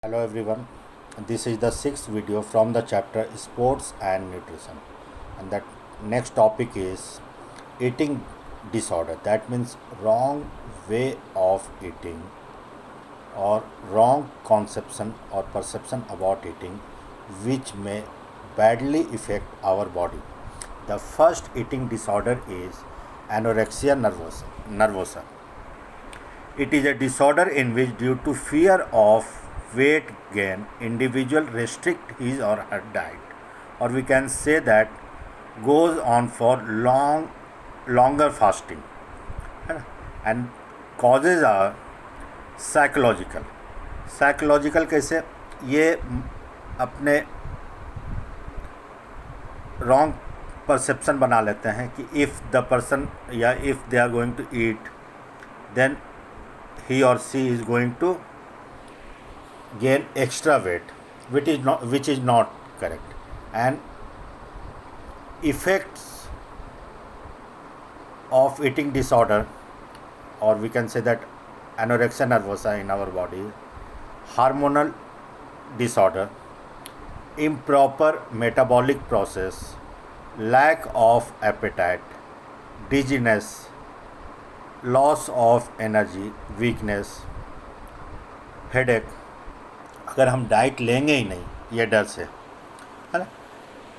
Hello everyone, this is the sixth video from the chapter Sports and Nutrition, and that next topic is eating disorder. That means wrong way of eating or wrong conception or perception about eating, which may badly affect our body. The first eating disorder is anorexia nervosa. It is a disorder in which, due to fear of weight gain, individual restrict his or her diet, or we can say that goes on for longer fasting, and causes are psychological कैसे ये अपने wrong perception बना लेते हैं कि if the person या if they are going to eat then he or she is going to gain extra weight, which is not correct. And effects of eating disorder, or we can say that anorexia nervosa in our body, hormonal disorder, improper metabolic process, lack of appetite, dizziness, loss of energy, weakness, headache. अगर हम diet लेंगे ही नहीं ये डर से, है ना,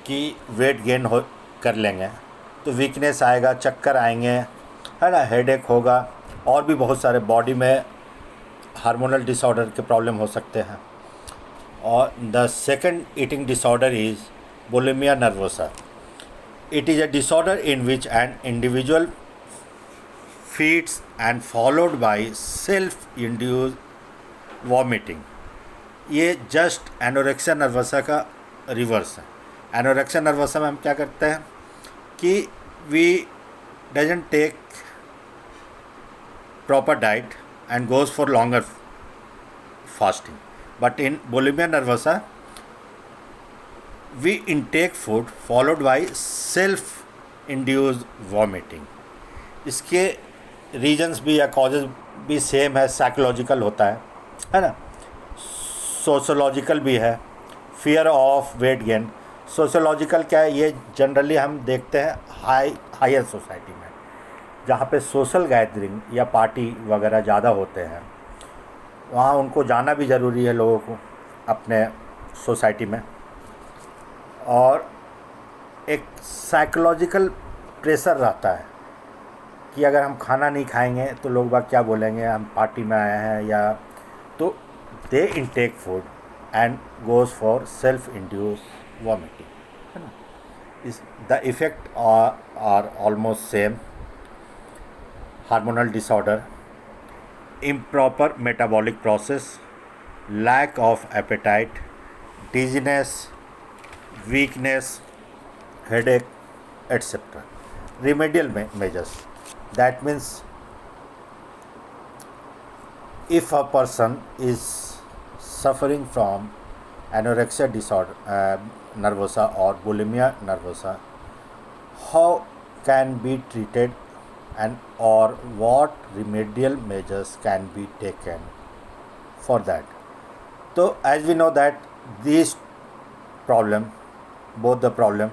कि वेट गेन हो कर लेंगे तो वीकनेस आएगा, चक्कर आएंगे, है ना, हेडेक होगा, और भी बहुत सारे बॉडी में हार्मोनल डिसऑर्डर के प्रॉब्लम हो सकते हैं. और the second eating disorder is bulimia nervosa. It is a disorder in which an individual feeds and followed by self-induced vomiting. ये जस्ट एनोरेक्सिया नर्वसा का रिवर्स है. एनोरेक्सिया नर्वसा में हम क्या करते हैं कि we doesn't take proper diet and goes for longer fasting, but in bulimia nervosa we intake food followed by self induced vomiting. इसके रीजन्स भी या कॉजेज भी सेम है. साइकोलॉजिकल होता है ना, सोशोलॉजिकल भी है. Fear of weight gain. Sociological क्या है, ये जनरली हम देखते हैं हायर सोसाइटी में, जहाँ पे सोशल गैदरिंग या पार्टी वगैरह ज़्यादा होते हैं, वहाँ उनको जाना भी ज़रूरी है लोगों को अपने सोसाइटी में. और एक साइकोलॉजिकल प्रेशर रहता है कि अगर हम खाना नहीं खाएंगे तो लोग बाग क्या बोलेंगे, हम पार्टी में आए हैं, या तो they intake food and goes for self induce vomiting, है ना. इस the effect are almost same. Hormonal disorder, improper metabolic process, lack of appetite, dizziness, weakness, headache, etc. Remedial measures. That means if a person is suffering from anorexia disorder, nervosa or bulimia nervosa, how can be treated and or what remedial measures can be taken for that. So as we know that these problem, both the problem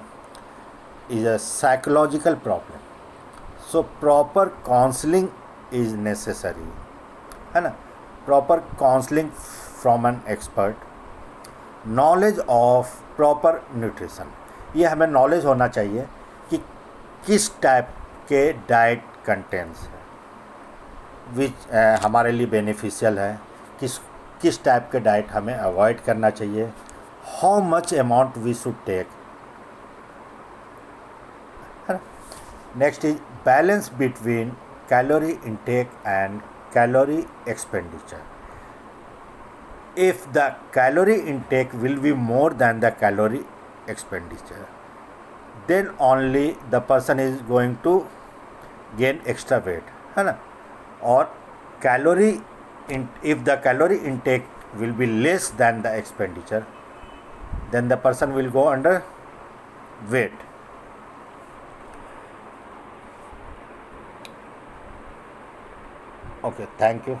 is a psychological problem. So proper counseling is necessary, है ना. Proper counseling from an expert. Knowledge of proper nutrition. ये हमें knowledge होना चाहिए कि किस type के diet contents है विच हमारे लिए बेनिफिशियल है, किस टाइप के डाइट हमें अवॉइड करना चाहिए, how much amount we should take. Next is balance between calorie intake and calorie expenditure. If the calorie intake will be more than the calorie expenditure, then only the person is going to gain extra weight, है ना. और if the calorie intake will be less than the expenditure, then the person will go under weight. Okay, thank you.